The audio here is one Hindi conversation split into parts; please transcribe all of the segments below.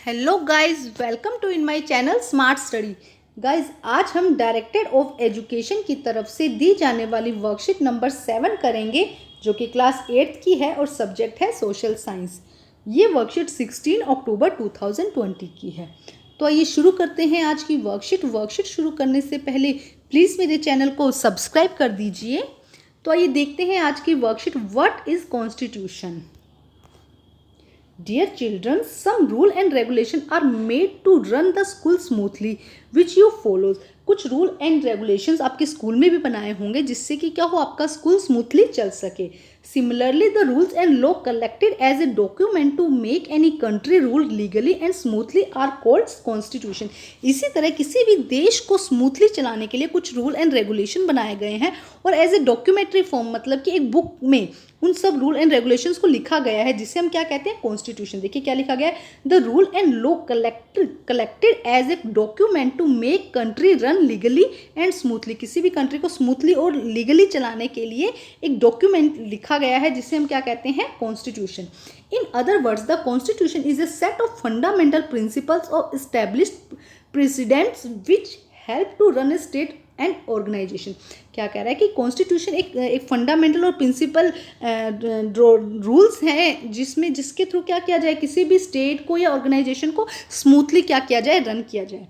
Hello guys, welcome to in my channel smart study. Guys, आज हम डायरेक्टरेट ऑफ एजुकेशन की तरफ से दी जाने वाली वर्कशीट नंबर 7 करेंगे, जो कि क्लास 8 की है और सब्जेक्ट है सोशल साइंस। ये वर्कशीट 16 अक्टूबर 2020 की है। तो आइए शुरू करते हैं आज की वर्कशीट शुरू करने से पहले प्लीज़ मेरे चैनल को सब्सक्राइब कर दीजिए। तो आइए देखते हैं आज की worksheet. What is constitution? Dear children, some rule and regulation are made to run the school smoothly, which you follow. कुछ रूल एंड रेगुलेशंस आपके स्कूल में भी बनाए होंगे जिससे कि क्या हो, आपका स्कूल स्मूथली चल सके। Similarly the rules and law collected as a document to make any country rule legally and smoothly are called constitution. इसी तरह किसी भी देश को स्मूथली चलाने के लिए कुछ रूल एंड रेगुलेशन बनाए गए हैं और एज ए डॉक्यूमेंट्री फॉर्म, मतलब कि एक बुक में उन सब रूल एंड रेगुलेशंस को लिखा गया है, जिसे हम क्या कहते हैं, कॉन्स्टिट्यूशन। देखिए क्या लिखा गया है, the rule and law collected as a document to make country run legally and smoothly. किसी भी कंट्री को स्मूथली और लीगली चलाने के लिए एक डॉक्यूमेंट लिखा गया है जिसे हम क्या कहते हैं, constitution. In other words, the constitution is a set of fundamental principles और established precedents which help to run a state and organisation. क्या कह रहा है कि कॉन्स्टिट्यूशन एक फंडामेंटल और प्रिंसिपल रूल्स हैं जिसके थ्रू क्या किया जाए, किसी भी स्टेट को या ऑर्गेनाइजेशन को स्मूथली क्या किया जाए, रन किया जाए।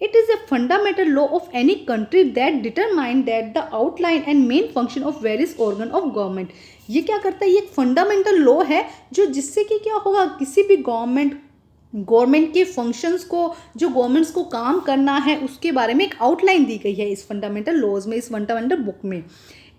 It is a fundamental law of any country that determine that the outline and main function of various organ of government। ये क्या करता है, ये एक फंडामेंटल लॉ है जो जिससे कि क्या होगा, किसी भी गवर्नमेंट के फंक्शंस को, जो गवर्नमेंट्स को काम करना है, उसके बारे में एक आउटलाइन दी गई है इस फंडामेंटल लॉज में, इस फंडामेंटल बुक में।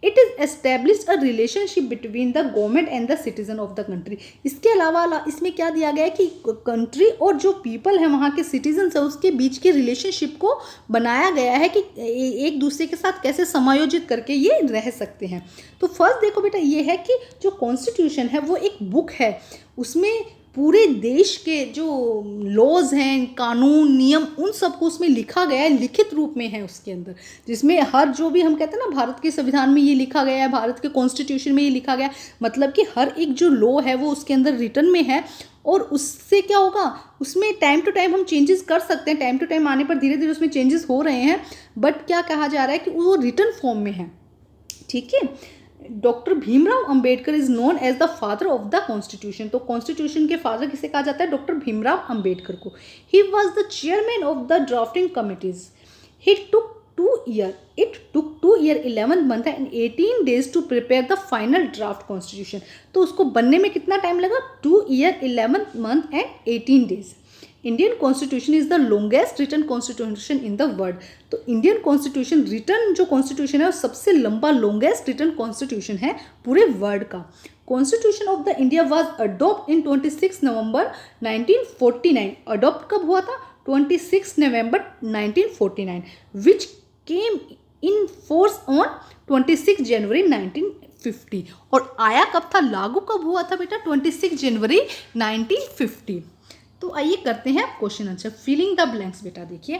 It is established a relationship between the government and the citizen of the country. इसके अलावा इसमें क्या दिया गया है कि कंट्री और जो पीपल है, वहाँ के सिटीजन्स है, उसके बीच के रिलेशनशिप को बनाया गया है कि एक दूसरे के साथ कैसे समायोजित करके ये रह सकते हैं। तो फर्स्ट देखो बेटा, ये है कि जो कॉन्स्टिट्यूशन है वो एक बुक है, उसमें पूरे देश के जो लॉज हैं, कानून, नियम, उन सबको उसमें लिखा गया है, लिखित रूप में है उसके अंदर, जिसमें हर जो भी हम कहते हैं ना, भारत के संविधान में ये लिखा गया है, भारत के कॉन्स्टिट्यूशन में ये लिखा गया है, मतलब कि हर एक जो लॉ है वो उसके अंदर रिटन में है। और उससे क्या होगा, उसमें टाइम टू टाइम हम चेंजेस कर सकते हैं, टाइम टू टाइम आने पर धीरे धीरे उसमें चेंजेस हो रहे हैं, बट क्या कहा जा रहा है कि वो रिटन फॉर्म में है। ठीक है। Doctor Bhimrao Ambedkar is known as the father of the constitution. तो कॉन्स्टिट्यूशन के फादर किसे कहा जाता है, डॉक्टर भीमराव अंबेडकर को। He was the chairman of the drafting committees. It took 2 year 11 month and 18 days to prepare the final draft constitution। तो उसको बनने में कितना टाइम लगा, 2 year 11 month and 18 days। Indian constitution is the longest written constitution in the world. तो इंडियन कॉन्स्टिट्यूशन रिटन जो कॉन्स्टिट्यूशन है वो सबसे लंबा लॉन्गेस्ट रिटन कॉन्स्टिट्यूशन है पूरे वर्ल्ड का। Constitution of the India was adopt in 26 November 1949। Adopt कब हुआ था, 26 नवंबर 1949, विच केम इन फोर्स ऑन 26 जनवरी 1950। और आया कब था, लागू कब हुआ था बेटा, 26 जनवरी 1950। तो आइए करते हैं question answer. Filling the blanks. बेटा देखिए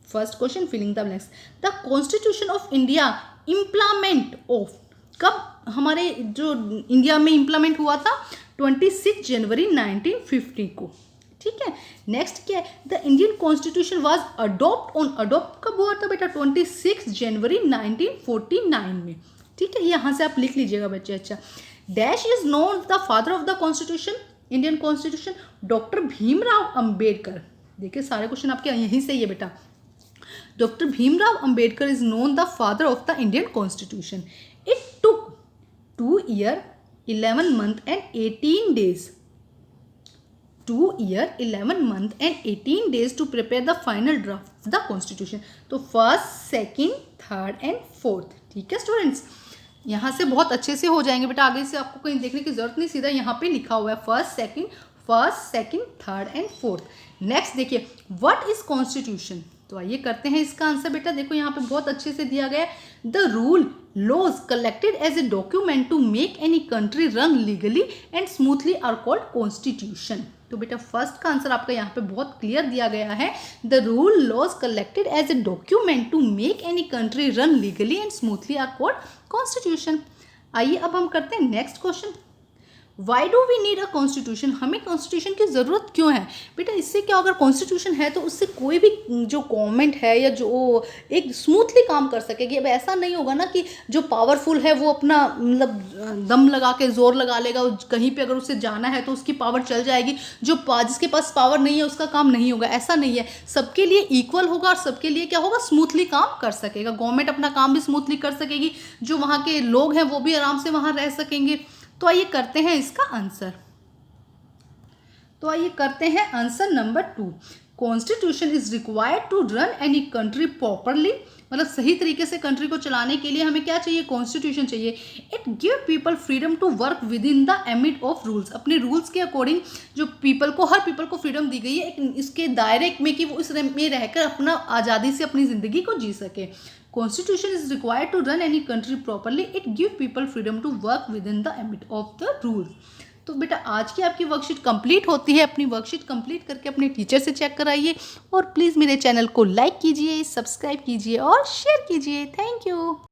first question, filling the blanks. The constitution of India implement of, कब हमारे जो इंडिया में इम्प्लीमेंट हुआ था, 26 जनवरी 1950 को। ठीक है। नेक्स्ट क्या है, the Indian constitution was adopt on, adopt कब हुआ था बेटा, 26 जनवरी 1949 में। ठीक है, यहाँ से आप लिख लीजिएगा बच्चे। अच्छा, dash is known the father of the constitution, Indian constitution, doctor Bhimrao Ambedkar. देखिए सारे क्वेश्चन आपके यहीं से ही है बेटा। Doctor Bhimrao Ambedkar is known the father of the Indian constitution. It took 2 year 11 month and 18 days 2 year 11 month and 18 days to prepare the final draft of the constitution। तो first, second, third and fourth. ठीक है स्टूडेंट्स, यहाँ से बहुत अच्छे से हो जाएंगे बेटा, आगे से आपको कहीं देखने की जरूरत नहीं, सीधा यहाँ पे लिखा हुआ है first, second, third and fourth. Next देखिए, व्हाट इज कॉन्स्टिट्यूशन। तो आइए करते हैं इसका आंसर बेटा। देखो यहाँ पे बहुत अच्छे से दिया गया है, the rule laws collected as a document to make any country run legally and smoothly are called constitution. तो बेटा फर्स्ट का आंसर आपका यहाँ पे बहुत क्लियर दिया गया है, the rule laws collected as a document to make any country run legally and smoothly are called constitution. आइए अब हम करते हैं next question. Why do we need a constitution, हमें कॉन्स्टिट्यूशन की ज़रूरत क्यों है? बेटा इससे क्या, अगर कॉन्स्टिट्यूशन है तो उससे कोई भी जो गवर्नमेंट है या जो एक स्मूथली काम कर सकेगी। अब ऐसा नहीं होगा ना कि जो पावरफुल है वो अपना मतलब दम लगा के जोर लगा लेगा, कहीं पे अगर उसे जाना है तो उसकी पावर चल जाएगी, जिसके पास पावर नहीं है उसका काम नहीं होगा, ऐसा नहीं है। सबके लिए इक्वल होगा और सबके लिए क्या होगा, स्मूथली काम कर सकेगा। गवर्नमेंट अपना काम भी स्मूथली कर सकेगी, जो वहाँ के लोग हैं वो भी आराम से वहाँ रह सकेंगे। तो आइए करते हैं इसका आंसर। तो आइए करते हैं answer number 2। Constitution is required to run any country properly, मतलब सही तरीके से कंट्री को चलाने के लिए हमें क्या चाहिए, कॉन्स्टिट्यूशन चाहिए। It give people freedom to work within the ambit of rules, अपने रूल्स के अकॉर्डिंग जो हर पीपल को फ्रीडम दी गई है एक इसके दायरे में कि वो इसमें रहकर अपना आज़ादी से अपनी ज़िंदगी को जी सके। Constitution is required to run any country properly, it give people freedom to work within the ambit of the rules. तो बेटा आज की आपकी वर्कशीट कंप्लीट होती है। अपनी वर्कशीट कंप्लीट करके अपने टीचर से चेक कराइए और प्लीज़ मेरे चैनल को लाइक कीजिए, सब्सक्राइब कीजिए और शेयर कीजिए। Thank you.